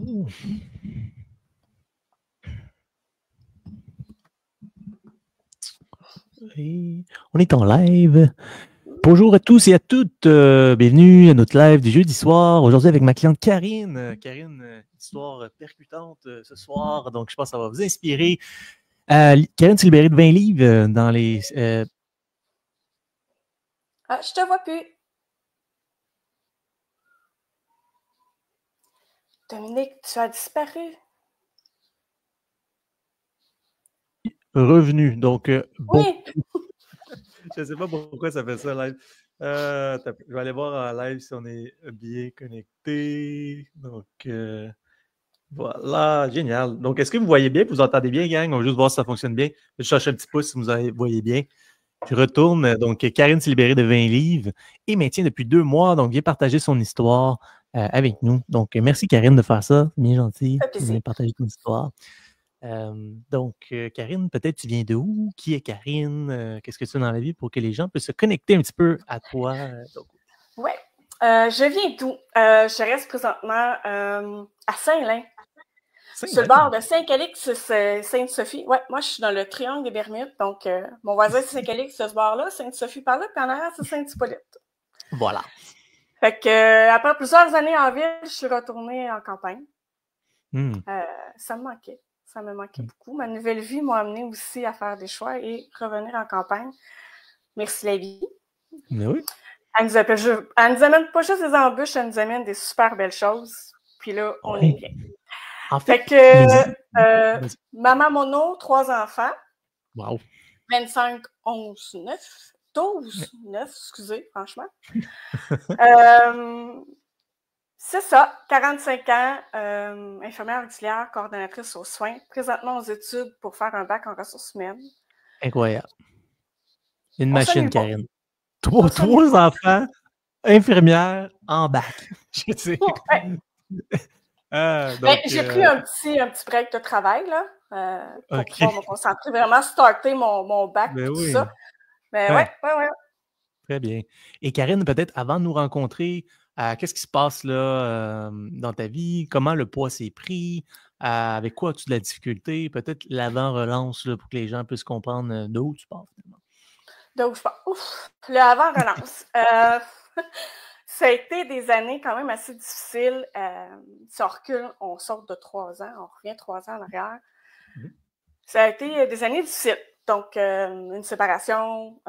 Oh. Et on est en live. Bonjour à tous et à toutes. Bienvenue à notre live du jeudi soir. Aujourd'hui avec ma cliente Karine. Karine, histoire percutante ce soir. Donc, je pense que ça va vous inspirer. Karine s'est libérée de 20 livres dans les... Ah, je te vois plus. Dominique, tu as disparu. Revenu. Donc, bon. Oui. Je ne sais pas pourquoi ça fait ça live. Je vais aller voir en live si on est bien connecté. Donc, voilà, génial. Donc, est-ce que vous voyez bien? Vous entendez bien, gang? On va juste voir si ça fonctionne bien. Je cherche un petit pouce si vous voyez bien. Je retourne. Donc, Karine s'est libérée de 20 livres et maintient depuis 2 mois. Donc, vient partager son histoire avec nous. Donc, merci, Karine, de faire ça. C'est bien gentil. Ça fait plaisir. Venir partager ton histoire. Donc, Karine, peut-être tu viens de où? Qui est Karine? Qu'est-ce que tu fais dans la vie pour que les gens puissent se connecter un petit peu à toi? Oui. Je viens d'où? Je reste présentement à Saint-Lin. Sur le bord de Saint-Calix, Sainte-Sophie. Ouais, moi, je suis dans le triangle des Bermudes. Donc, mon voisin, c'est Saint-Calix, c'est ce bord-là. Sainte-Sophie par là. Puis en arrière, c'est Saint-Hippolyte. Voilà. Fait que, après plusieurs années en ville, je suis retournée en campagne. Ça me manquait. Ça me manquait beaucoup. Ma nouvelle vie m'a amené aussi à faire des choix et revenir en campagne. Merci la vie. Mais oui. Elle nous amène pas juste des embûches, elle nous amène des super belles choses. Puis là, on est bien. En fait que, maman mono, 3 enfants. Wow. 25, 11, 9. 12, 9, excusez, franchement. C'est ça, 45 ans, infirmière auxiliaire, coordonnatrice aux soins, présentement aux études pour faire un bac en ressources humaines. Incroyable. Une machine, Karine. Bon. 3 enfants, infirmière, en bac. Je sais. J'ai pris un petit break de travail là, pour pouvoir me concentrer, vraiment starter mon bac et tout ça. Mais ouais. Très bien. Et Karine, peut-être avant de nous rencontrer, qu'est-ce qui se passe là dans ta vie? Comment le poids s'est pris? Avec quoi as-tu de la difficulté? Peut-être l'avant-relance pour que les gens puissent comprendre d'où tu pars finalement. D'où je pars. Ouf, le avant-relance. Ça a été des années quand même assez difficiles. Si on recule, on sort de 3 ans, on revient 3 ans en arrière. Ça a été des années difficiles. Donc, une séparation,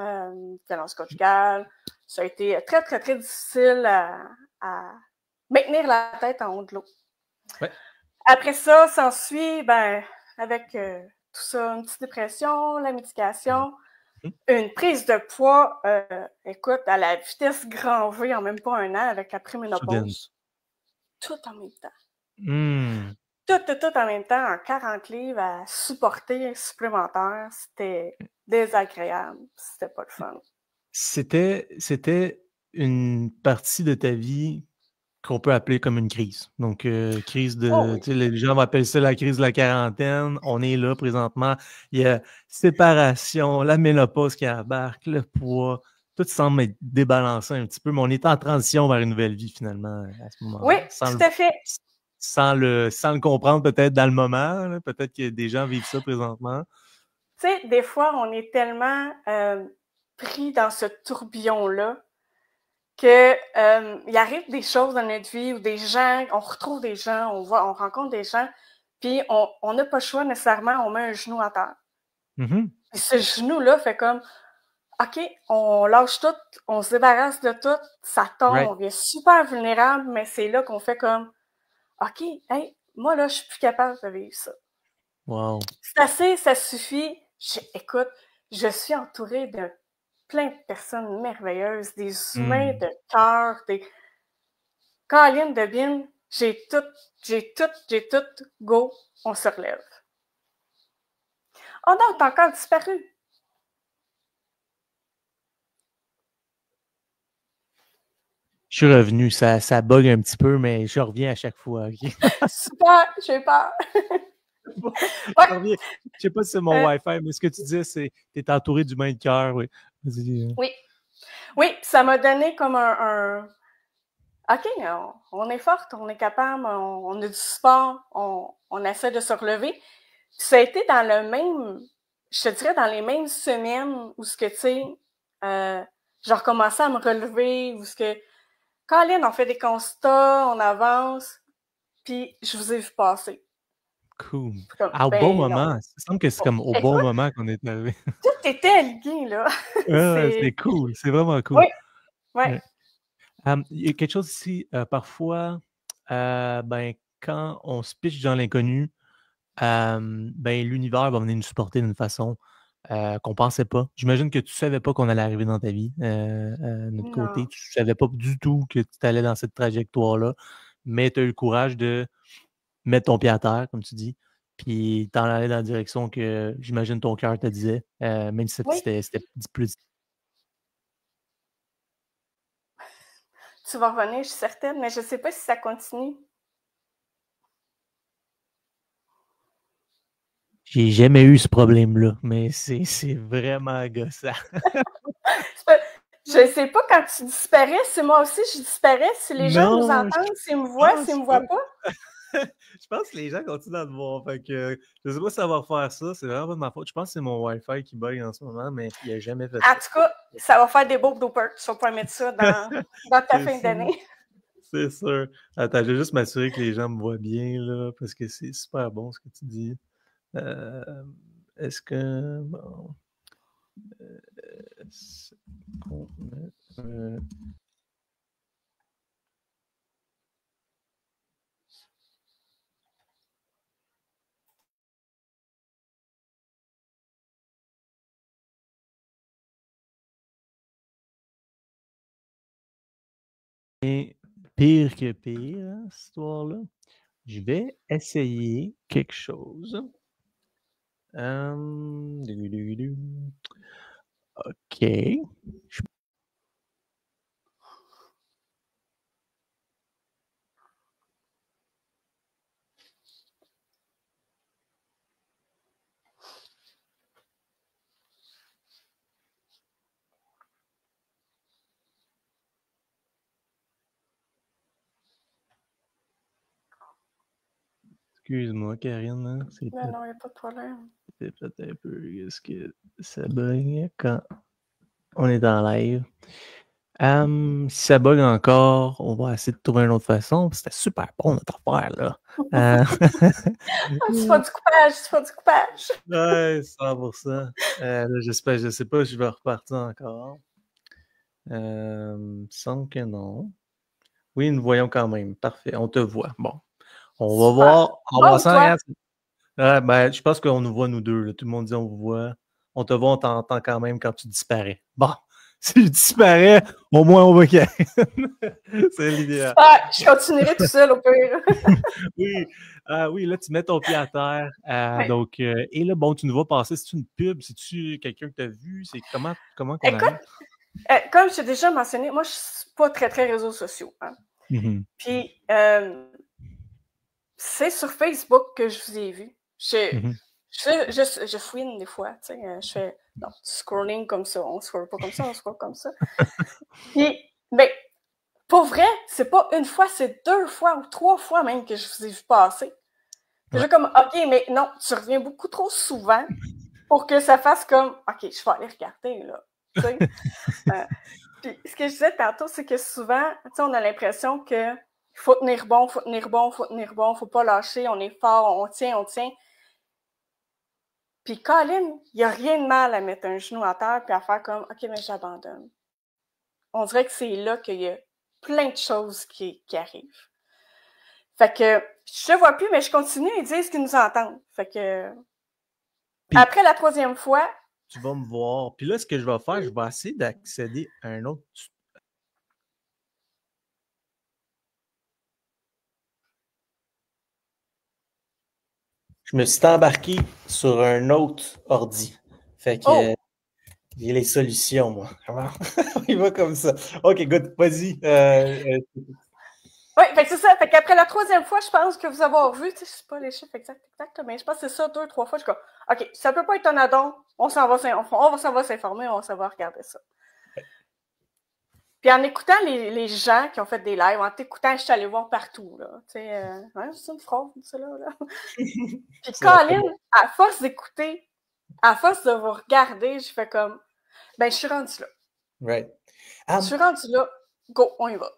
violence conjugale. Ça a été très, très, très difficile à maintenir la tête en haut de l'eau. Ouais. Après ça, s'ensuit, avec tout ça, une petite dépression, la médication, une prise de poids, écoute, à la vitesse grand V en même pas 1 an avec la préménopause. Tout en même temps. Tout en même temps, en 40 livres à supporter supplémentaire, c'était désagréable, c'était pas le fun. C'était une partie de ta vie qu'on peut appeler comme une crise. Donc, crise de... Les gens appellent ça la crise de la quarantaine. On est là présentement. Il y a séparation, la ménopause qui embarque, le poids. Tout semble être débalancé un petit peu, mais on est en transition vers une nouvelle vie finalement à ce moment-là. Oui, tout à fait. Sans le comprendre peut-être dans le moment. Là. Peut-être que des gens vivent ça présentement. Tu sais, des fois, on est tellement pris dans ce tourbillon-là que il arrive des choses dans notre vie ou des gens, on retrouve des gens, on rencontre des gens, puis on n'a pas le choix nécessairement, on met un genou à terre. Et ce genou-là fait comme, OK, on lâche tout, on se débarrasse de tout, ça tombe, on devient super vulnérable, mais c'est là qu'on fait comme, OK, hey, moi là, je suis plus capable de vivre ça. Wow. C'est assez, ça suffit. Écoute, je suis entourée de plein de personnes merveilleuses, des humains de cœur, des Caroline de Bin, j'ai tout, go, on se relève. Oh non, t'as encore disparu. Je suis revenu, ça bug un petit peu, mais je reviens à chaque fois. Okay? Super, j'ai peur. Je reviens. Je sais pas si c'est mon Wi-Fi, mais ce que tu dis, c'est que tu es entouré d'humains de cœur. Oui. Oui, ça m'a donné comme OK, on est forte, on est capable, on a du sport, on essaie de se relever. Puis ça a été dans le même, je te dirais, dans les mêmes semaines où ce que, tu sais, j'ai recommencé à me relever, où ce que, Colin, on fait des constats, on avance, puis je vous ai vu passer. Cool. Comme, Au bon non. moment. Ça semble que c'est comme au bon Écoute, moment qu'on est arrivé. tout était aligné, là. C'est cool. C'est vraiment cool. Oui, ouais. Il y a quelque chose ici, parfois, quand on se pitche dans l'inconnu, l'univers va venir nous supporter d'une façon qu'on pensait pas. J'imagine que tu savais pas qu'on allait arriver dans ta vie, notre côté. Non. Tu savais pas du tout que tu allais dans cette trajectoire-là, mais tu as eu le courage de mettre ton pied à terre, comme tu dis, puis t'en aller dans la direction que j'imagine ton cœur te disait, même si Oui, c'était plus. tu vas revenir, je suis certaine, mais je sais pas si ça continue. J'ai jamais eu ce problème-là, mais c'est vraiment gossant. Je sais pas, quand tu disparais, si moi aussi je disparais, si les gens nous Non, entendent, s'ils me voient, s'ils pense me pas. voient pas. Je pense que les gens continuent à te voir. Fait que je sais pas si ça va refaire ça. C'est vraiment pas de ma faute. Je pense que c'est mon Wi-Fi qui bug en ce moment, mais il a jamais fait En ça. tout cas, ça va faire des beaux bloopers. Tu vas pouvoir mettre ça dans ta C'est fin sûr. d'année. C'est sûr. Attends, je vais juste m'assurer que les gens me voient bien, là, parce que c'est super bon ce que tu dis. Euh, Est-ce que... Bon... est-ce qu'on met, pire que pire, hein, cette histoire-là. Je vais essayer quelque chose. OK. Excuse-moi, Karine, hein, Non, il n'y a pas de problème. c'est peut-être un peu ce que ça bug quand on est en live. Si ça bug encore, on va essayer de trouver une autre façon. C'était super bon notre affaire, là. Tu fais du coupage, tu fais du coupage. Ouais, 100%. Là, j'espère, je sais pas, je vais repartir encore. Semble que non. Oui, nous voyons quand même. Parfait, on te voit. Bon, on va Super. voir. On va Bon, toi? je pense qu'on nous voit, nous deux. Là. Tout le monde dit on vous voit. On te voit, on t'entend quand même quand tu disparais. Bon, si je disparais, au moins on voit Karine. C'est l'idéal. Super. Je continuerai tout seul au pire. Oui. Oui, là, tu mets ton pied à terre. Ouais. Donc, et là, bon, tu nous vois passer. C'est-tu une pub? C'est-tu quelqu'un que tu as vu? C'est comment qu'on Écoute, arrive? comme je t'ai déjà mentionné, moi, je suis pas très, très réseaux sociaux. Hein. Mhm. Puis, c'est sur Facebook que je vous ai vu. Mhm. Je fouine des fois, tu sais, je fais non, du scrolling comme ça, on scroll pas comme ça, on scroll comme ça. Puis, ben, pour vrai, c'est pas une fois, c'est 2 fois ou 3 fois même que je vous ai vu passer. Puis Ouais. j'ai comme, OK, mais non, tu reviens beaucoup trop souvent pour que ça fasse comme, OK, je vais aller regarder, là, tu sais. Puis ce que je disais tantôt, c'est que souvent, tu sais, on a l'impression que faut tenir bon, faut tenir bon, faut tenir bon, faut pas lâcher, on est fort, on tient, on tient. Puis Colin, il n'y a rien de mal à mettre un genou à terre puis à faire comme OK, mais j'abandonne. On dirait que c'est là qu'il y a plein de choses qui arrivent. Fait que je te vois plus, mais je continue, ils disent qu'ils nous entendent. Fait que Puis, après la 3e fois, tu vas me voir. Puis là, ce que je vais faire, je vais essayer d'accéder à un autre. Je me suis embarqué sur un autre ordi. Fait que j'ai les solutions, moi. Il va comme ça. OK, good. Vas-y. oui, fait que c'est ça. Fait qu'après la 3e fois, je pense que vous avoir vu, tu sais, je sais pas les chiffres exacts, mais je pense que c'est ça, 2, 3 fois. Je suis comme, OK, ça peut pas être un addon. On s'en va s'informer, on s'en va regarder ça. Puis en écoutant les gens qui ont fait des lives, en t'écoutant, je suis allée voir partout, là. Tu sais, ouais, c'est une fraude, ça, là. Puis Colin, à force d'écouter, à force de vous regarder, je fais comme, ben, je suis rendue là. Right. Je suis rendue là. Go, on y va.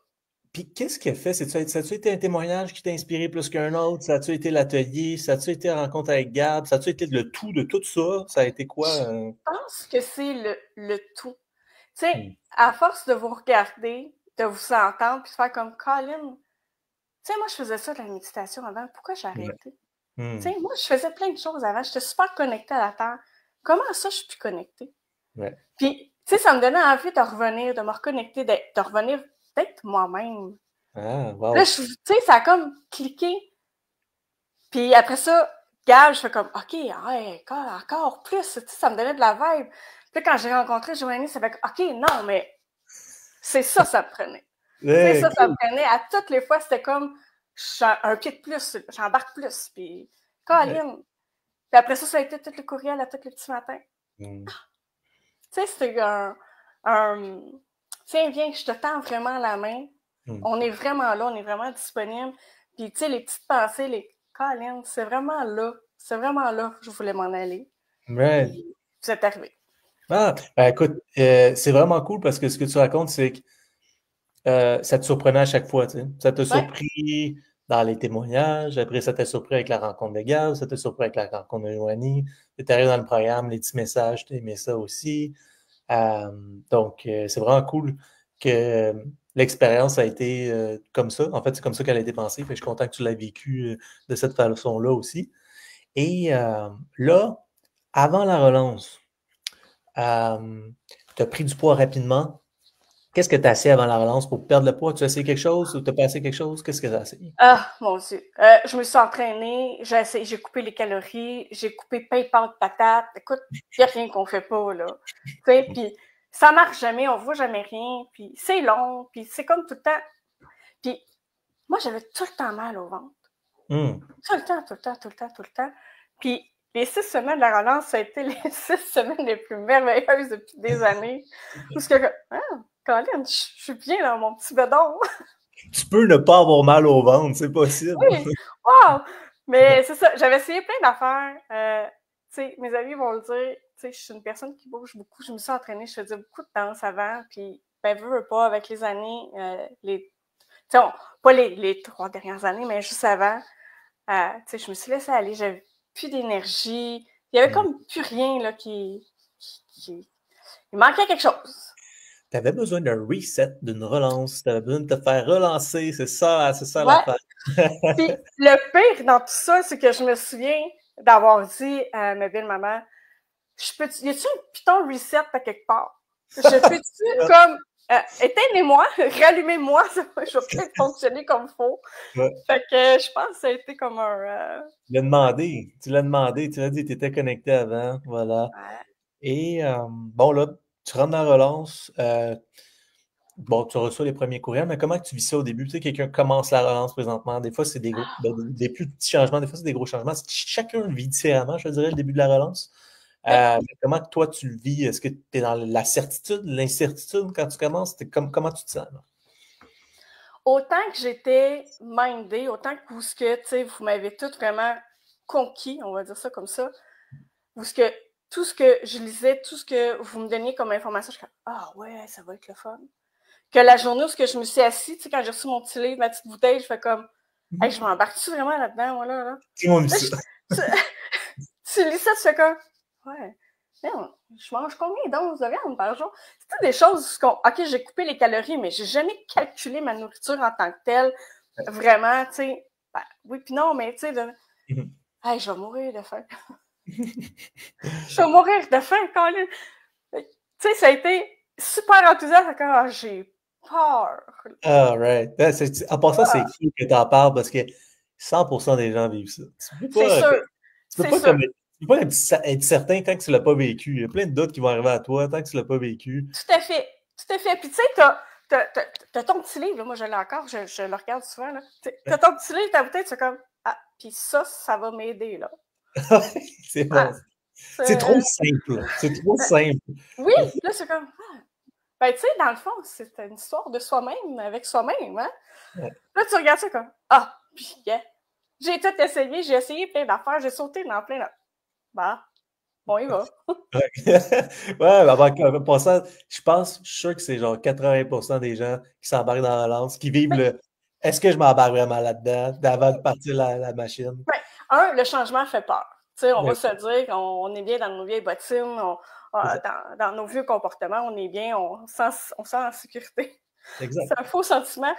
Puis qu'est-ce qui a fait? Ça a-tu été un témoignage qui t'a inspiré plus qu'un autre? Ça a-tu été l'atelier? Ça a-tu été la rencontre avec Gab? Ça a-tu été le tout de tout ça? Ça a été quoi? Je pense que c'est le tout. Tu sais, à force de vous regarder, de vous entendre, puis de faire comme Colin, tu sais, moi, je faisais ça de la méditation avant. Pourquoi j'ai arrêté? Tu sais, moi, je faisais plein de choses avant. J'étais super connectée à la Terre. Comment ça, je suis plus connectée? Ouais. Puis, tu sais, ça me donnait envie de revenir, de me reconnecter, de revenir d'être moi-même. Ah, wow. Là, tu sais, ça a comme cliqué. Puis après ça, Gab, je fais comme, OK, ouais, encore plus. Tu sais, ça me donnait de la vibe. Puis quand j'ai rencontré Joanie, ça fait que, OK, non, mais c'est ça, ça me prenait. C'est ça, ça me prenait. À toutes les fois, c'était comme, un pied de plus, j'embarque plus. Puis, Colin. Puis après ça, ça a été tout le courriel à tous les petits matins. Tu sais, c'est tiens, viens, je te tends vraiment la main. On est vraiment là, on est vraiment disponible. Puis, tu sais, les petites pensées, les Colin, c'est vraiment là que je voulais m'en aller. Right. Puis, c'est arrivé. Ah, ben écoute, c'est vraiment cool parce que ce que tu racontes, c'est que ça te surprenait à chaque fois, tu sais. Ça t'a surpris dans les témoignages, après ça t'a surpris avec la rencontre de Gab, ça t'a surpris avec la rencontre de Joanie, tu arrivé dans le programme, les petits messages, tu aimé ça aussi. Donc, c'est vraiment cool que l'expérience a été comme ça. En fait, c'est comme ça qu'elle a été pensée. Fait que je suis content que tu l'aies vécu de cette façon-là aussi. Et là, avant la relance, tu as pris du poids rapidement. Qu'est-ce que tu as essayé avant la relance pour perdre le poids? Tu as essayé quelque chose ou tu as pas essayé quelque chose? Qu'est-ce que tu as essayé? Ah, mon Dieu. Je me suis entraînée, j'ai coupé les calories, j'ai coupé pain, pâtes, patates. Écoute, il n'y a rien qu'on fait pas, là. Tu sais, puis ça marche jamais, on voit jamais rien, puis c'est long, puis c'est comme tout le temps. Puis moi, j'avais tout le temps mal au ventre. Tout le temps, tout le temps, tout le temps, tout le temps. Puis les 6 semaines de la relance, ça a été les 6 semaines les plus merveilleuses depuis des années. Parce que, Colin, je suis bien dans mon petit bedon. Tu peux ne pas avoir mal au ventre, c'est possible. Oui, wow! Mais c'est ça, j'avais essayé plein d'affaires. Tu sais, mes amis vont le dire, tu sais, je suis une personne qui bouge beaucoup. Je me suis entraînée, je faisais beaucoup de danse avant. Puis, ben, veux pas, avec les années, tu sais, pas les 3 dernières années, mais juste avant, tu sais, je me suis laissée aller. J'avais plus d'énergie. Il y avait comme plus rien, là, il manquait quelque chose. Tu avais besoin d'un reset, d'une relance. Tu avais besoin de te faire relancer. C'est ça l'affaire. Puis le pire dans tout ça, c'est que je me souviens d'avoir dit à ma belle-maman, y a-tu un piton reset à quelque part? Je peux-tu comme éteignez-moi, rallumez-moi, je vais peut-être fonctionner comme il faut. Ouais. Fait que je pense que ça a été comme un... Tu l'as demandé, tu l'as dit, tu étais connecté avant, voilà. Ouais. Et bon, là, tu rentres dans la relance, bon, tu reçois les premiers courriels, mais comment tu vis ça au début? Tu sais, quelqu'un commence la relance présentement, des fois c'est des plus petits changements, des fois c'est des gros changements. Chacun le vit différemment, je dirais, le début de la relance. Comment toi tu le vis? Est-ce que tu es dans la certitude, l'incertitude quand tu commences? Comment tu te sens? Là? Autant que j'étais mindée, autant que vous m'avez tout vraiment conquis, on va dire ça comme ça, tout ce que je lisais, tout ce que vous me donniez comme information, je suis comme « Ah ouais, ça va être le fun ». Que la journée où je me suis assise, quand j'ai reçu mon petit livre, ma petite bouteille, je fais comme « Hey, je m'embarque-tu vraiment là-dedans, moi, là? » Tu lis ça, tu fais comme « Ouais, je mange combien d'onces de viande par jour? » C'est des choses OK, j'ai coupé les calories, mais j'ai jamais calculé ma nourriture en tant que telle. Vraiment, tu sais, ben, oui puis non, mais tu sais, hey, je vais mourir de faim. Je vais mourir de faim, Colin. Tu sais, ça a été super enthousiaste quand j'ai peur. Ah, right. En passant, c'est cool que tu en parles parce que 100% des gens vivent ça. C'est sûr. Tu peux pas être certain tant que tu l'as pas vécu. Il y a plein de doutes qui vont arriver à toi tant que tu l'as pas vécu. Tout à fait. Tout à fait. Puis tu sais, t'as ton petit livre, là, moi je l'ai encore, je le regarde souvent. Là. T'as ton petit livre, ta bouteille, c'est comme ah, puis ça va m'aider, là. C'est bon. C'est trop simple. C'est trop simple. Oui, là, c'est comme Ben, tu sais, dans le fond, c'est une histoire de soi-même, avec soi-même, hein? Ouais. Là, tu regardes ça comme, ah, puis, yeah. J'ai tout essayé, j'ai essayé plein d'affaires, j'ai sauté dans plein d'affaires. Bah, bon, il va. Ouais, en passant, je suis sûr que c'est genre 80% des gens qui s'embarquent dans la lance, qui vivent le est-ce que je m'embarque vraiment là-dedans avant de partir la machine? Ben, le changement fait peur. Tu sais, on va Ouais. se dire qu'on est bien dans nos vieilles bottines, dans nos vieux comportements, on est bien, on sent en sécurité. Exact. C'est un faux sentiment.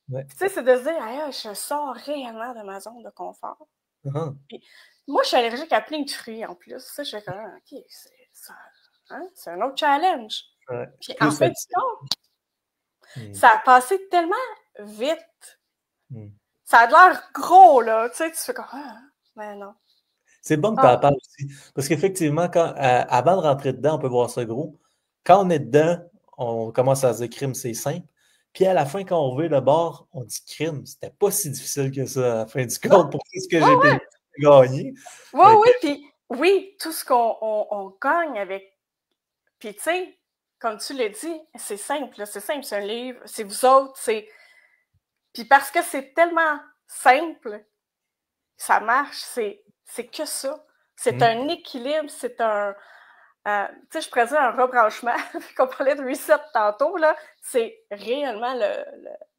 Ouais. Tu sais, c'est de se dire, hey, je sors réellement de ma zone de confort. Uh-huh. Puis, moi, je suis allergique à plein de fruits en plus. Ça, je fais comme, OK, c'est un autre challenge. Ouais. Puis, en Plus fait, ça a passé tellement vite. Ça a l'air gros, là. Tu sais, tu fais comme, mais non. C'est bon que tu en parles aussi. Parce qu'effectivement, avant de rentrer dedans, on peut voir ça gros. Quand on est dedans, on commence à se dire crime, c'est simple. Puis à la fin, quand on veut le bord, on dit crime. C'était pas si difficile que ça à la fin du compte pour tout ce que j'ai gagné. Oui, puis oui, tout ce qu'on gagne avec. Puis tu sais, comme tu l'as dit, c'est simple, c'est un livre, c'est vous autres, c'est. Puis parce que c'est tellement simple, ça marche, c'est que ça. C'est un équilibre, c'est un. Tu sais, je pourrais dire un rebranchement, qu'on parlait de reset tantôt, là, c'est réellement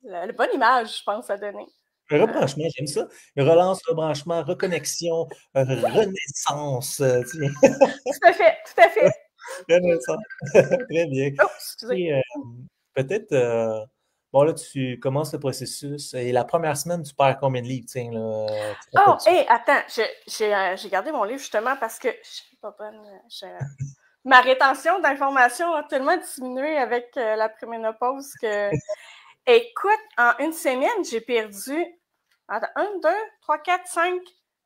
la bonne image, je pense, à donner. Le rebranchement, j'aime ça. Relance, rebranchement, reconnexion, renaissance. Tout à fait, tout à fait. Renaissance. Très bien. Oh, excusez. Et peut-être, bon là, tu commences le processus et la première semaine, tu perds combien de livres? Tiens, là, Oh, hé, attends, j'ai gardé mon livre justement parce que je suis pas bonne. Ma rétention d'informations a tellement diminué avec la préménopause que, écoute, en une semaine, j'ai perdu, attends, 1, 2, 3, 4, 5,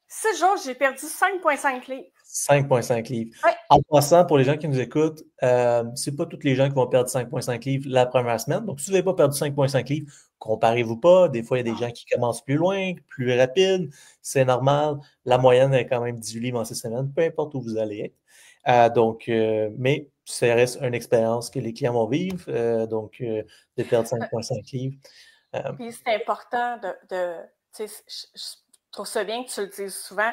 6 jours, j'ai perdu 5,5 livres. 5,5 livres. Ouais. En passant, pour les gens qui nous écoutent, c'est pas tous les gens qui vont perdre 5,5 livres la première semaine. Donc, si vous n'avez pas perdu 5,5 livres, comparez-vous pas. Des fois, il y a des gens qui commencent plus loin, plus rapide. C'est normal. La moyenne est quand même 18 livres en 6 semaines, peu importe où vous allez être. Mais ça reste une expérience que les clients vont vivre. De perdre 5,5 livres. Puis c'est important tu sais, je trouve ça bien que tu le dises souvent.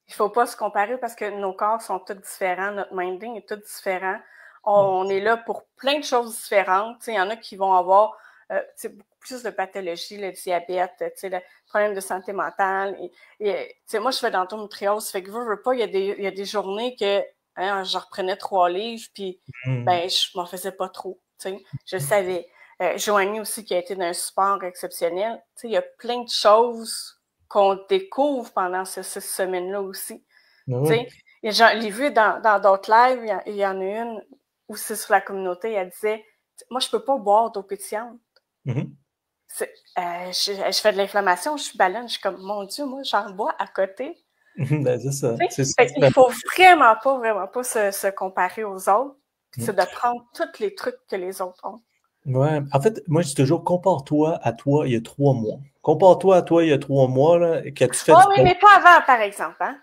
Il ne faut pas se comparer parce que nos corps sont tous différents, notre minding est tout différent. On est là pour plein de choses différentes. Il y en a qui vont avoir beaucoup plus de pathologies, le diabète, le problème de santé mentale. Moi, je fais d'endométriose, fait que veux pas, il y a des journées que je reprenais 3 livres, puis ben, je m'en faisais pas trop. Je savais. Joanie aussi, qui a été d'un support exceptionnel. Il y a plein de choses qu'on découvre pendant ces 6 semaines-là aussi. Oui. Je l'ai vu dans d'autres lives, il y en a une où c'est sur la communauté, elle disait « Moi, je peux pas boire d'eau pétillante. Je fais de l'inflammation, je suis baleine. Je suis comme « Mon Dieu, moi, j'en bois à côté. » Ben, c'est ça. Il faut vraiment pas se comparer aux autres. C'est de prendre tous les trucs que les autres ont. Ouais, en fait, moi, je dis toujours, compare-toi à toi il y a 3 mois. Compare-toi à toi il y a 3 mois, là, que tu fais oui, mais pas avant, par exemple, hein?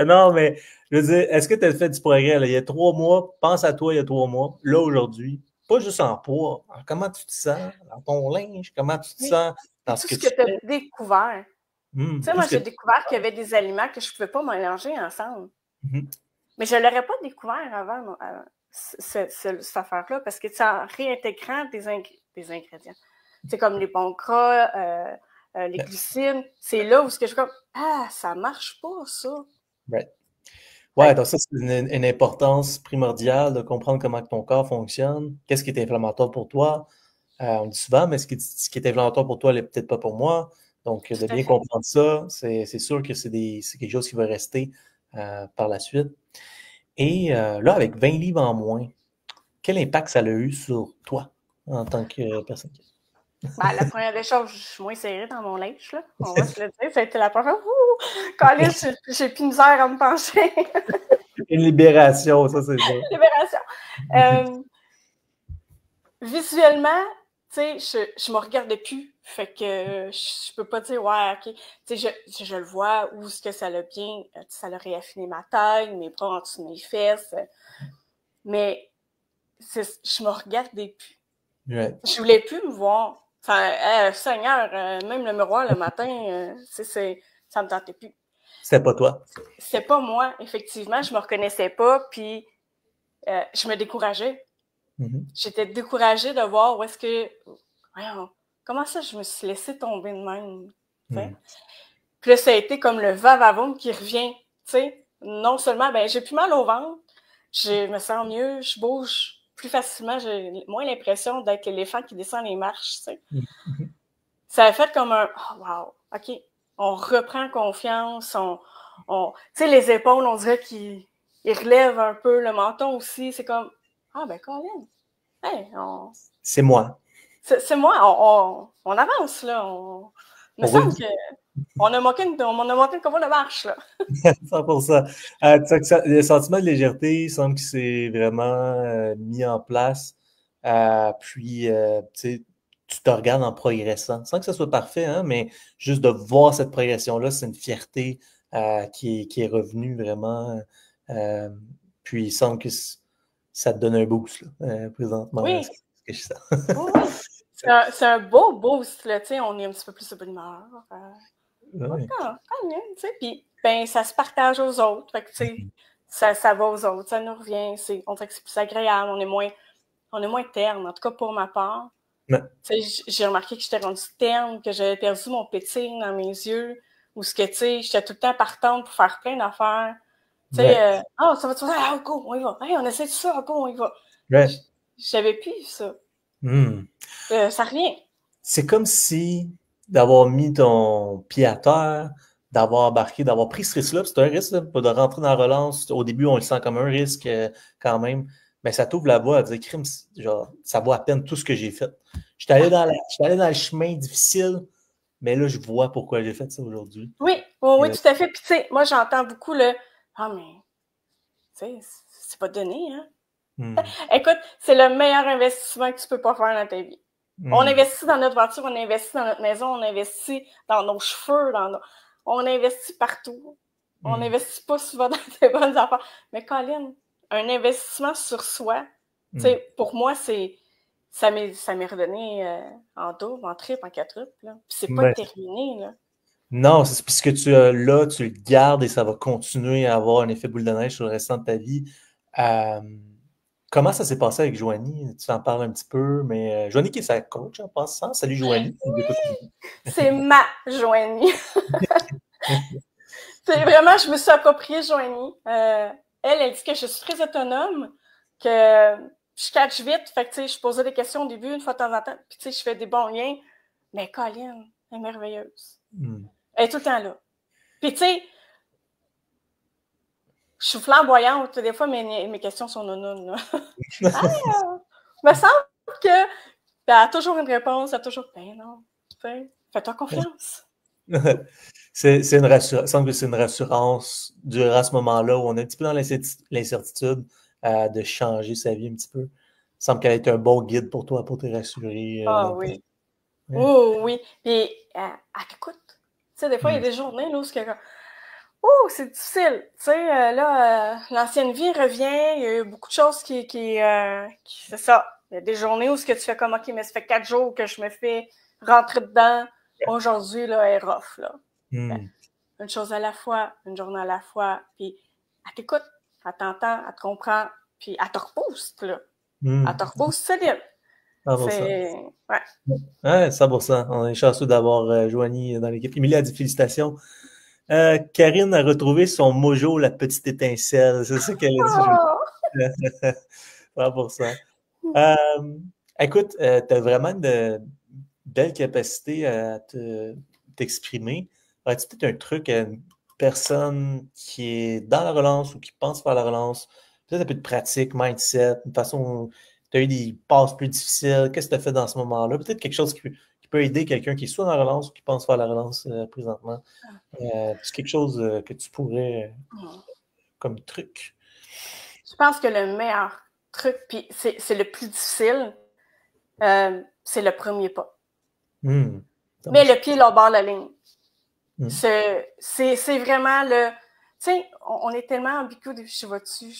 Non, mais je veux dire, est-ce que tu as fait du progrès? Là? Il y a 3 mois, pense à toi il y a 3 mois, là, aujourd'hui, pas juste en poids, comment tu te sens dans ton linge, comment tu te sens dans ce que tu tu as découvert. Tu sais, moi, j'ai découvert qu'il y avait des aliments que je ne pouvais pas mélanger ensemble. Mais je ne l'aurais pas découvert avant cette affaire-là, parce que c'est en réintégrant des ingrédients. C'est comme les bons gras, les glucides. C'est là où je suis comme, ça marche pas, ça. Right. Ouais, donc ça, c'est une importance primordiale de comprendre comment ton corps fonctionne, qu'est-ce qui est inflammatoire pour toi. On le dit souvent, mais ce qui est inflammatoire pour toi n'est peut-être pas pour moi. Donc, de bien comprendre ça, c'est sûr que c'est quelque chose qui va rester par la suite. Et là, avec 20 livres en moins, quel impact ça a eu sur toi en tant que personne? Ben, la première des choses, je suis moins serrée dans mon linge, là. On va se le dire. Ça a été la première. Colin, j'ai plus misère à me pencher. Une libération, ça, c'est ça. Libération. Visuellement, tu sais, je me regardais plus. Fait que je peux pas dire, ouais, OK. Tu sais, je le vois, où est-ce que ça l'a bien, ça l'a réaffiné ma taille, mes bras en dessous de mes fesses. Mais je me regardais plus. Ouais. Je voulais plus me voir. Enfin, Seigneur, même le miroir le matin, ça me tentait plus. C'était pas toi. C'était pas moi, effectivement. Je me reconnaissais pas, puis je me décourageais. J'étais découragée de voir où est-ce que... Voyons, comment ça, je me suis laissée tomber de même? Puis là, ça a été comme le va-va-voum qui revient. T'sais. Non seulement, j'ai plus mal au ventre, je me sens mieux, je bouge plus facilement, j'ai moins l'impression d'être l'éléphant qui descend les marches. T'sais. Ça a fait comme un « Oh, wow, OK, on reprend confiance, tu sais, les épaules, on dirait qu'ils relèvent un peu, le menton aussi, c'est comme « Ah, ben, Colin, hey, c'est moi. » C'est moi, on avance, là. Il me semble qu'on a manqué une couple de marche, là. 100%. Le sentiment de légèreté semble que c'est vraiment mis en place. Puis, tu te regardes en progressant, sans que ce soit parfait, hein, mais juste de voir cette progression-là, c'est une fierté qui est revenue vraiment. Puis, il semble que ça te donne un boost là, présentement. Oui. C'est ce que je sens. Oui. C'est un beau boost, là, tu sais, on est un petit peu plus de bonne humeur. Ouais. Tu sais, puis ça se partage aux autres. Fait que, tu sais, ça va aux autres, ça nous revient. On dirait que c'est plus agréable, on est moins terne, en tout cas pour ma part. Ouais. J'ai remarqué que j'étais rendue terne, que j'avais perdu mon pétine dans mes yeux, ou ce que, tu sais, j'étais tout le temps partante pour faire plein d'affaires. Tu sais, ça va-tu faire? Ah, go, on y va. Hey, on essaie de ça, go, on y va. Ouais. J'avais plus ça. Ça revient. C'est comme si d'avoir mis ton pied à terre, d'avoir embarqué, d'avoir pris ce risque-là, c'est un risque là, de rentrer dans la relance. Au début, on le sent comme un risque quand même, mais ça t'ouvre la voie à dire, crime, genre, ça vaut à peine tout ce que j'ai fait. J'étais allé dans le chemin difficile, mais là, je vois pourquoi j'ai fait ça aujourd'hui. Oui, oui, tout à fait. Puis, tu sais, moi, j'entends beaucoup le « Ah, mais, tu sais, c'est pas donné, hein? » Écoute, c'est le meilleur investissement que tu peux pas faire dans ta vie. On investit dans notre voiture, on investit dans notre maison, on investit dans nos cheveux, on investit partout. On n'investit pas souvent dans des bonnes affaires. Mais Colin, un investissement sur soi, tu sais, pour moi, ça m'est redonné en double, en triple, en quadruple. Puis c'est pas terminé, là. Non, c'est parce que tu as là, tu le gardes et ça va continuer à avoir un effet boule de neige sur le restant de ta vie. Comment ça s'est passé avec Joanie? Tu en parles un petit peu, mais Joanie qui est sa coach en passant. Salut Joanie. Oui, c'est ma Joanie. C'est vraiment, je me suis appropriée Joanie. Elle dit que je suis très autonome, que je catch vite, fait que tu sais, je posais des questions au début, une fois de temps en temps, puis tu sais, je fais des bons liens. Mais Colin, elle est merveilleuse. Elle est tout le temps là. Puis tu sais, je suis flamboyante. Des fois, mes questions sont non. Me semble que elle a toujours une réponse, elle a toujours ben non. Fais-toi confiance. C'est une rassurance. Il semble que c'est une rassurance durant ce moment-là où on est un petit peu dans l'incertitude de changer sa vie un petit peu. Il semble qu'elle est un bon guide pour toi, pour te rassurer. Oui. Oh oui. Puis elle t'écoute. Tu sais, des fois, il y a des journées là, où c'est difficile. Tu sais, là, l'ancienne vie revient. Il y a eu beaucoup de choses qui c'est ça. Il y a des journées où ce que tu fais comme, OK, mais ça fait 4 jours que je me fais rentrer dedans. Aujourd'hui, là, elle est rough, là. Une chose à la fois, une journée à la fois. Puis elle t'écoute, elle t'entend, elle te comprend. Puis elle te rebooste, là. Elle te rebooste solide. 100%. Ouais, 100%. On est chanceux d'avoir Joanie dans l'équipe. Emilie a dit félicitations. Karine a retrouvé son mojo, la petite étincelle. C'est ça qu'elle a dit. 100%. Écoute, tu as vraiment une belle capacité à t'exprimer. As-tu peut-être un truc à une personne qui est dans la relance ou qui pense faire la relance? Peut-être un peu de pratique, mindset, une façon, tu as eu des passes plus difficiles. Qu'est-ce que tu as fait dans ce moment-là? Peut-être quelque chose qui peut aider quelqu'un qui est soit dans la relance ou qui pense faire la relance présentement. C'est quelque chose que tu pourrais comme truc. Je pense que le meilleur truc, puis c'est le plus difficile, c'est le premier pas. Mais le pied là au bord de la ligne. C'est vraiment le... Tu sais, on est tellement ambigu, je vais-tu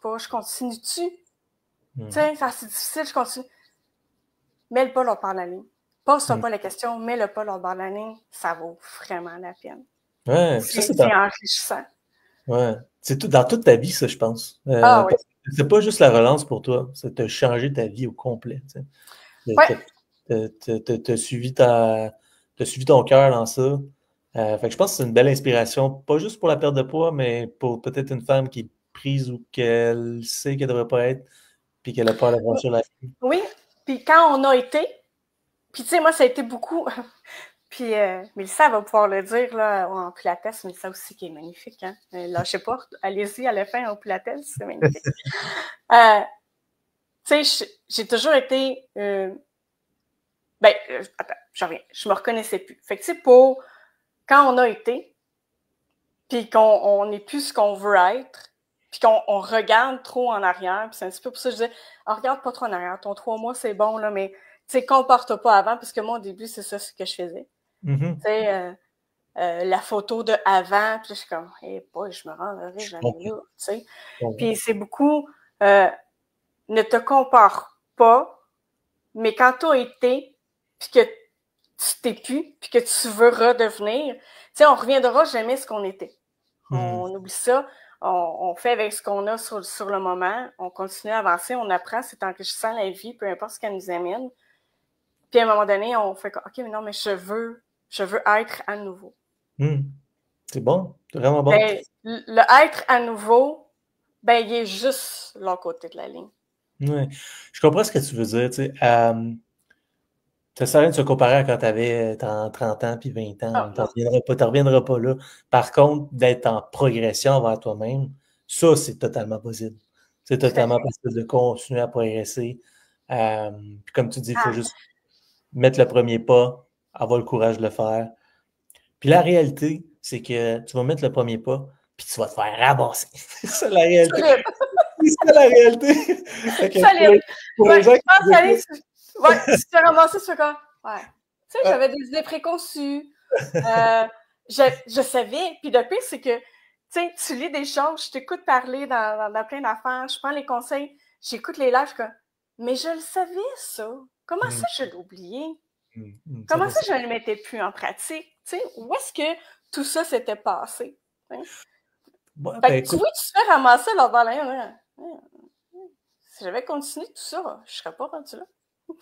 pas, je continue-tu? Tu sais, c'est difficile, je continue. Mets le pas l'autre bord de la ligne. Pose-toi pas la question, mets le pas l'autre bord de la ligne, ça vaut vraiment la peine. Ouais, ça, C'est enrichissant. Ouais. C'est tout, dans toute ta vie, ça, je pense. Oui. C'est pas juste la relance pour toi, ça t'a changé ta vie au complet. T'as suivi ton cœur dans ça. Fait que je pense que c'est une belle inspiration, pas juste pour la perte de poids, mais pour peut-être une femme qui est prise ou qu'elle sait qu'elle devrait pas être, puis qu'elle a peur d'avoir sur la vie. Oui, puis quand on a été, puis tu sais, moi, ça a été beaucoup. Puis Mélissa va pouvoir le dire là, en Pilates, Mélissa aussi qui est magnifique. Hein? Lâchez pas, allez-y à la fin en Pilates, c'est magnifique. Tu sais, j'ai toujours été... attends, j'en reviens, je me reconnaissais plus. Fait que tu sais, quand on a été, puis qu'on n'est plus ce qu'on veut être, puis qu'on regarde trop en arrière, puis c'est un petit peu pour ça que je disais, regarde pas trop en arrière, ton 3 mois, c'est bon, là, mais tu sais, compare-toi pas avant, parce que moi, au début, c'est ça ce que je faisais. Mm-hmm. Tu sais, la photo de avant, puis je suis comme, boy, je me rendrai jamais là, tu sais. Puis c'est beaucoup, ne te compare pas, mais quand tu as été, puis que tu t'es plus, puis que tu veux redevenir, tu sais, on reviendra jamais à ce qu'on était. On oublie ça, on fait avec ce qu'on a sur le moment, on continue à avancer, on apprend, c'est enrichissant la vie, peu importe ce qu'elle nous amène. Puis à un moment donné, on fait OK, mais non, mais je veux être à nouveau. C'est bon, c'est vraiment bon. Ben, le être à nouveau, ben, il est juste l'autre côté de la ligne. Ouais. Je comprends ce que tu veux dire, tu sais. Ça sert à rien de se comparer à quand tu avais 30 ans puis 20 ans. Tu reviendras pas là. Par contre, d'être en progression envers toi-même, ça, c'est totalement possible. C'est totalement possible de continuer à progresser. Puis comme tu dis, il faut juste mettre le premier pas, avoir le courage de le faire. Puis la réalité, c'est que tu vas mettre le premier pas, puis tu vas te faire ramasser. C'est ça la réalité. C'est ça la réalité. Solide. Pour les gens qui tu t'es ramassé sur quoi? Ouais. Tu sais, j'avais des idées préconçues. Je savais. Puis le pire, c'est que, tu sais, tu lis des choses, je t'écoute parler dans plein d'affaires, je prends les conseils, j'écoute les lives, mais je le savais, ça. Comment ça, je l'ai oublié? Comment ça, je ne le mettais plus en pratique? Tu sais, où est-ce que tout ça s'était passé? Ouais, fait que tu vois, tu te fais ramasser lors de la si j'avais continué tout ça, je ne serais pas rendu là.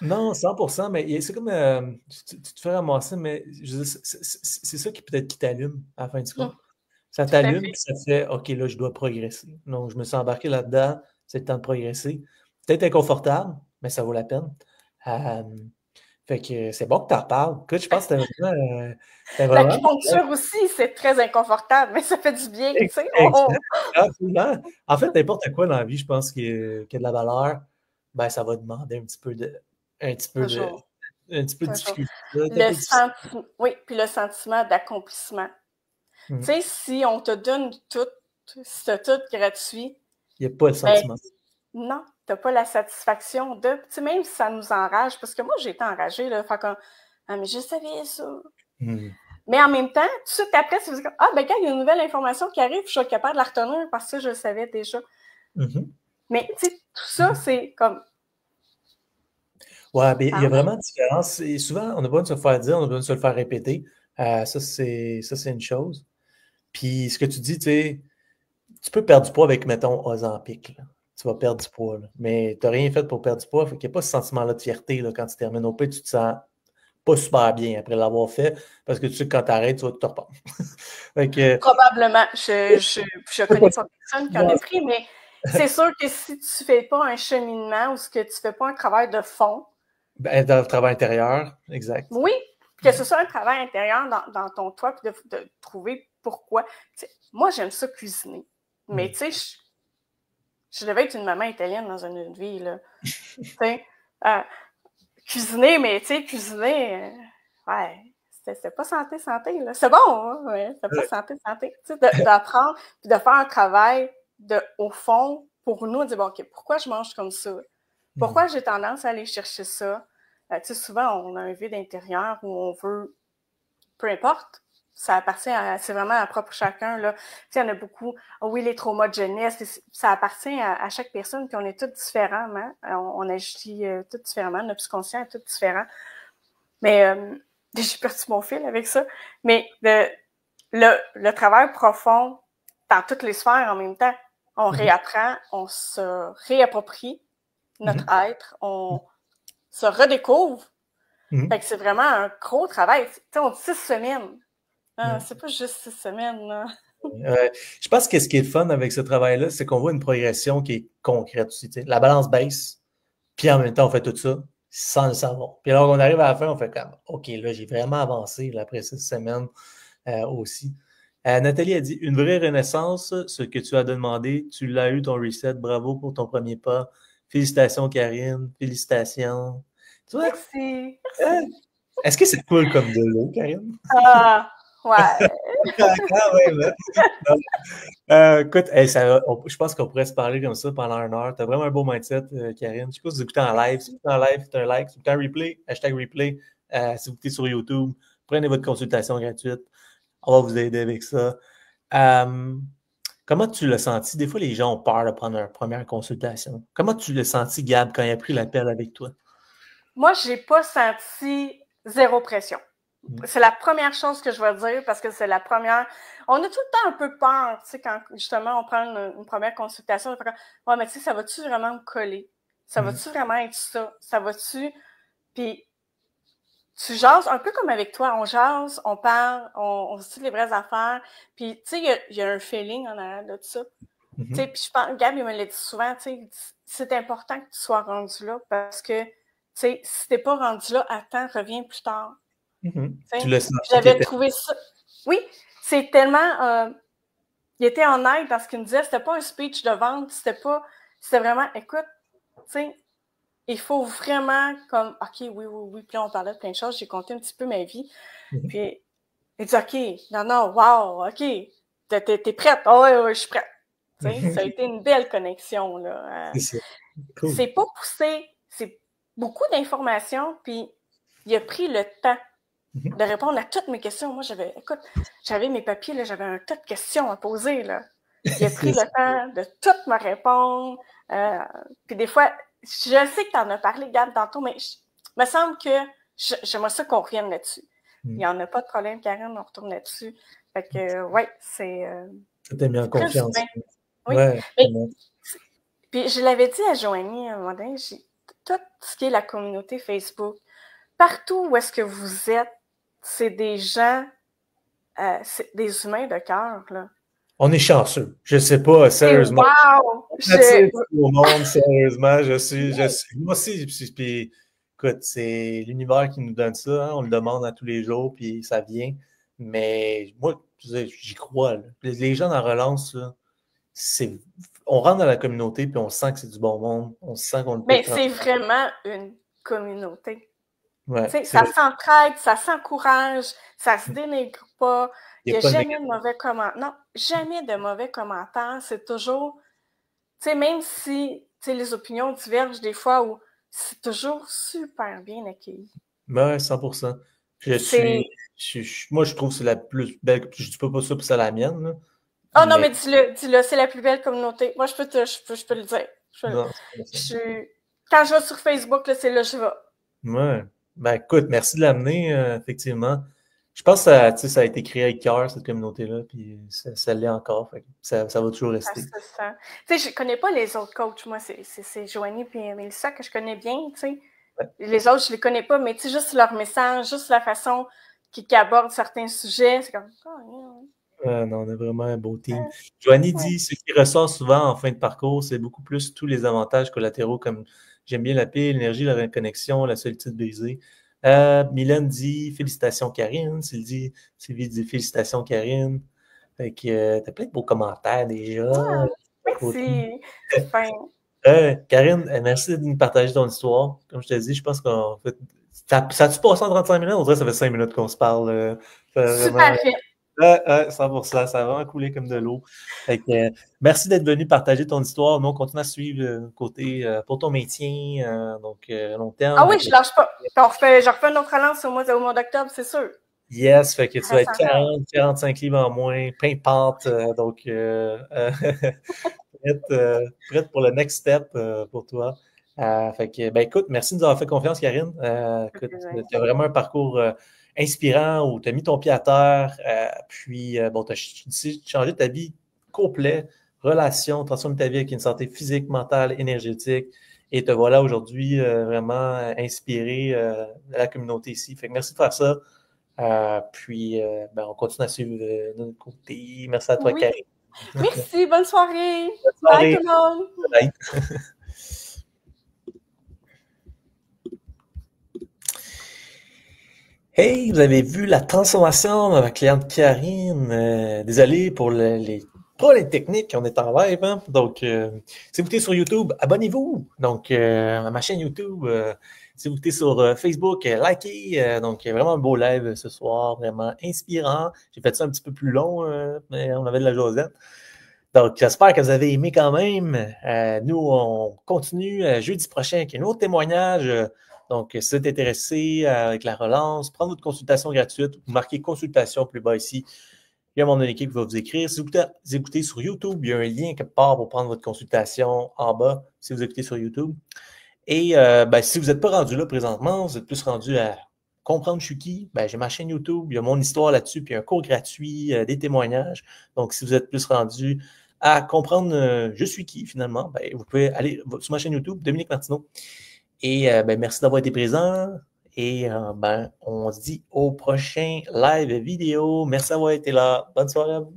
Non, 100%, mais c'est comme tu te fais ramasser, mais c'est ça qui peut-être qui t'allume à la fin du compte. Ça t'allume, puis ça fait OK, là, je dois progresser. Donc, je me suis embarqué là-dedans, c'est le temps de progresser. Peut-être inconfortable, mais ça vaut la peine. Fait que c'est bon que tu en reparles. Écoute, je pense que c'était vraiment. L'acupuncture aussi, c'est très inconfortable, mais ça fait du bien, tu sais. Absolument. En fait, n'importe quoi dans la vie, je pense qui a de la valeur, ben, ça va demander un petit peu de difficulté. Oui, puis le sentiment d'accomplissement. Tu sais, si on te donne tout, si tu as tout gratuit, il n'y a pas le sentiment. Non, tu n'as pas la satisfaction de. Tu sais, même si ça nous enrage, parce que moi, j'ai été enragée, là. Fait comme, mais je savais ça. Mais en même temps, tout de suite après, tu te dis, ben, quand il y a une nouvelle information qui arrive, je suis capable de la retenir parce que je le savais déjà. Mais, tu sais, tout ça, c'est comme. Ouais, mais il y a vraiment une différence. Et souvent, on n'a pas besoin de se faire dire, on a besoin de se le faire répéter. Ça, c'est une chose. Puis, ce que tu dis, tu sais, tu peux perdre du poids avec, mettons, Ozempic. Tu vas perdre du poids. Là. Mais tu n'as rien fait pour perdre du poids. Fait qu'il n'y a pas ce sentiment-là de fierté là, quand tu termines au P, tu te sens pas super bien après l'avoir fait parce que tu sais que quand tu arrêtes, tu vas te reprendre. Probablement. Je connais pas personne qui en a pris, mais c'est sûr que si tu ne fais pas un cheminement ou que tu ne fais pas un travail de fond. Ben, dans le travail intérieur, exact. Oui, que ce soit un travail intérieur dans ton toi, puis de trouver pourquoi. T'sais, moi, j'aime ça cuisiner. Mais tu sais, je devais être une maman italienne dans une autre vie, là. Cuisiner, mais tu sais, cuisiner, ouais, c'était pas santé, là. C'est bon, hein, ouais, c'était pas santé. Tu sais, d'apprendre, puis de faire un travail au fond, pour nous, de dire, bon, OK, pourquoi je mange comme ça? Pourquoi j'ai tendance à aller chercher ça? Tu sais, souvent, on a un vide intérieur où on veut, peu importe, ça appartient c'est vraiment à propre chacun, là. Tu sais, il y en a beaucoup, oui, les traumas de jeunesse, ça appartient à chaque personne, puis on est tous différents, hein? On agit tous différemment, notre subconscient est tout différent. Mais, j'ai perdu mon fil avec ça, mais le travail profond dans toutes les sphères en même temps, on réapprend, on se réapproprie notre être, on se redécouvre. Fait que c'est vraiment un gros travail. Tu sais, on dit 6 semaines. C'est pas juste 6 semaines, là. Je pense que ce qui est le fun avec ce travail-là, c'est qu'on voit une progression qui est concrète aussi. T'sais. La balance baisse, puis en même temps, on fait tout ça sans le savoir. Puis alors qu'on arrive à la fin, on fait comme OK, là, j'ai vraiment avancé là, après 6 semaines aussi. Nathalie a dit une vraie renaissance, ce que tu as demandé, tu l'as eu, ton reset, bravo pour ton premier pas. Félicitations, Karine. Félicitations. Tu vois, Merci. Merci. Est-ce que c'est cool comme de l'eau, Karine? Ah, ouais. Écoute, je pense qu'on pourrait se parler comme ça pendant 1 heure. Tu as vraiment un beau mindset, Karine. Je sais pas si vous écoutez en live. Si vous écoutez en live, faites un like. Si vous écoutez en replay, #replay. Si vous écoutez sur YouTube, prenez votre consultation gratuite. On va vous aider avec ça. Comment tu l'as senti? Des fois, les gens ont peur de prendre une première consultation. Comment tu l'as senti, Gab, quand il a pris l'appel avec toi? Moi, j'ai pas senti zéro pression. C'est la première chose que je vais dire parce que c'est la première. On a tout le temps un peu peur, tu sais, quand justement on prend une première consultation. On fait comme, ouais, mais tu sais, ça va-tu vraiment me coller? Ça va-tu vraiment être ça? Ça va-tu? Puis, tu jases un peu comme avec toi. On jase, on parle, on se dit les vraies affaires. Puis, tu sais, il y a un feeling en arrière de tout ça. Tu sais, puis je pense, Gab, il me l'a dit souvent, tu sais, c'est important que tu sois rendu là parce que, tu sais, si t'es pas rendu là, attends, reviens plus tard. Tu le sens. J'avais trouvé ça. Oui, c'est tellement. Il était honnête dans ce qu'il me disait. C'était pas un speech de vente. C'était vraiment, écoute, tu sais, il faut vraiment comme, OK, oui. Puis là, on parlait de plein de choses. J'ai compté un petit peu ma vie. Puis, il dit, OK, non, wow, OK, t'es prête? Oh, oui, je suis prête. Tu sais, ça a été une belle connexion, là. C'est ça. Cool. C'est pas poussé. C'est beaucoup d'informations. Puis, il a pris le temps de répondre à toutes mes questions. Moi, j'avais mes papiers, là, j'avais un tas de questions à poser, là. Il a pris le temps de toutes me répondre. Puis des fois, je sais que tu en as parlé, Gab, tantôt, mais il me semble que j'aimerais ça qu'on revienne là-dessus. Il n'y en a pas de problème, Karine, on retourne là-dessus. Fait que, ouais, c'est... ça t'a mis en confiance. Oui. Ouais, puis je l'avais dit à Joanie à un moment donné, tout ce qui est la communauté Facebook, partout où est-ce que vous êtes, c'est des gens, c'est des humains de cœur, là. On est chanceux. Je sais pas, sérieusement. Wow! Au monde, sérieusement, je suis. Moi aussi, puis, écoute, c'est l'univers qui nous donne ça. Hein, on le demande à tous les jours, puis ça vient. Mais moi, j'y crois. Là. Les gens dans la relance, là, on rentre dans la communauté, puis on sent que c'est du bon monde. On sent qu'on Mais c'est vraiment une communauté. Ouais, ça s'entraide, ça s'encourage, ça se dénigre pas. Il n'y a jamais de mauvais commentaires. Non, jamais de mauvais commentaires. C'est toujours, tu sais, même si les opinions divergent des fois, c'est toujours super bien accueilli. Ouais, 100%. Moi, je trouve que c'est la plus belle. Je dis pas ça pour ça la mienne. Là. Oh non, mais dis-le, c'est la plus belle communauté. Moi, je peux le dire. Quand je vais sur Facebook, là, c'est là que je vais. Ouais. Ben écoute, merci de l'amener, effectivement. Je pense que ça a été créé avec cœur, cette communauté-là, puis ça l'est encore. Fait ça va toujours rester. Tu sais, je connais pas les autres coachs. Moi, c'est Joanie et Mélissa que je connais bien, tu sais. Ouais. Les autres, je les connais pas, mais tu sais, juste leur message, juste la façon qu'ils abordent certains sujets, c'est comme... non, on a vraiment un beau team. Joanie dit, ce qui ressort souvent en fin de parcours, c'est beaucoup plus tous les avantages collatéraux comme j'aime bien la paix, l'énergie, la reconnexion, la solitude brisée. Mylène dit félicitations Karine. Sylvie dit félicitations Karine. Fait que t'as plein de beaux commentaires déjà. Merci. C'est fin. Karine, merci de nous partager ton histoire. Comme je te dis, je pense qu'on fait. Ça a-tu passé en 35 minutes? On dirait que ça fait 5 minutes qu'on se parle. Super fait. 100%, ça a vraiment coulé comme de l'eau. Merci d'être venu partager ton histoire. Nous, on continue à suivre le côté pour ton maintien, donc long terme. Ah oui, je lâche pas. Je refais une autre relance au mois d'octobre, c'est sûr. Yes, fait que tu vas Reste être en forme. 45 livres en moins, pimpante, donc prête pour le next step pour toi. Fait que, ben écoute, merci de nous avoir fait confiance, Karine. Écoute, tu as vraiment un parcours inspirant où tu as mis ton pied à terre, puis bon, tu as changé ta vie complet, relation, transformé ta vie avec une santé physique, mentale, énergétique, et te voilà aujourd'hui vraiment inspiré de la communauté ici. Fait que merci de faire ça. Puis, ben, on continue à suivre de notre côté. Merci à toi, Oui. Karine. Merci, bonne soirée. Bonne Bye soirée. tout le monde. Bye. Hey, vous avez vu la transformation de ma cliente Karine. Désolé pour les problèmes techniques, on est en live. Hein? Donc, si vous êtes sur YouTube, abonnez-vous. Donc, à ma chaîne YouTube, si vous êtes sur Facebook, likez. Donc, vraiment un beau live ce soir, vraiment inspirant. J'ai fait ça un petit peu plus long, mais on avait de la Josette. Donc, j'espère que vous avez aimé quand même. Nous, on continue jeudi prochain avec un autre témoignage. Donc, si vous êtes intéressé avec la relance, prenez votre consultation gratuite. Vous marquez consultation plus bas ici. Il y a mon équipe qui va vous écrire. Si vous écoutez sur YouTube, il y a un lien quelque part pour prendre votre consultation en bas si vous écoutez sur YouTube. Et ben, si vous n'êtes pas rendu là présentement, vous êtes plus rendu à comprendre je suis qui, ben, j'ai ma chaîne YouTube, il y a mon histoire là-dessus, puis un cours gratuit, des témoignages. Donc, si vous êtes plus rendu à comprendre je suis qui finalement, ben, vous pouvez aller sur ma chaîne YouTube, Dominique Martineau. Et ben, merci d'avoir été présent. Et ben, on se dit au prochain live vidéo. Merci d'avoir été là. Bonne soirée à vous.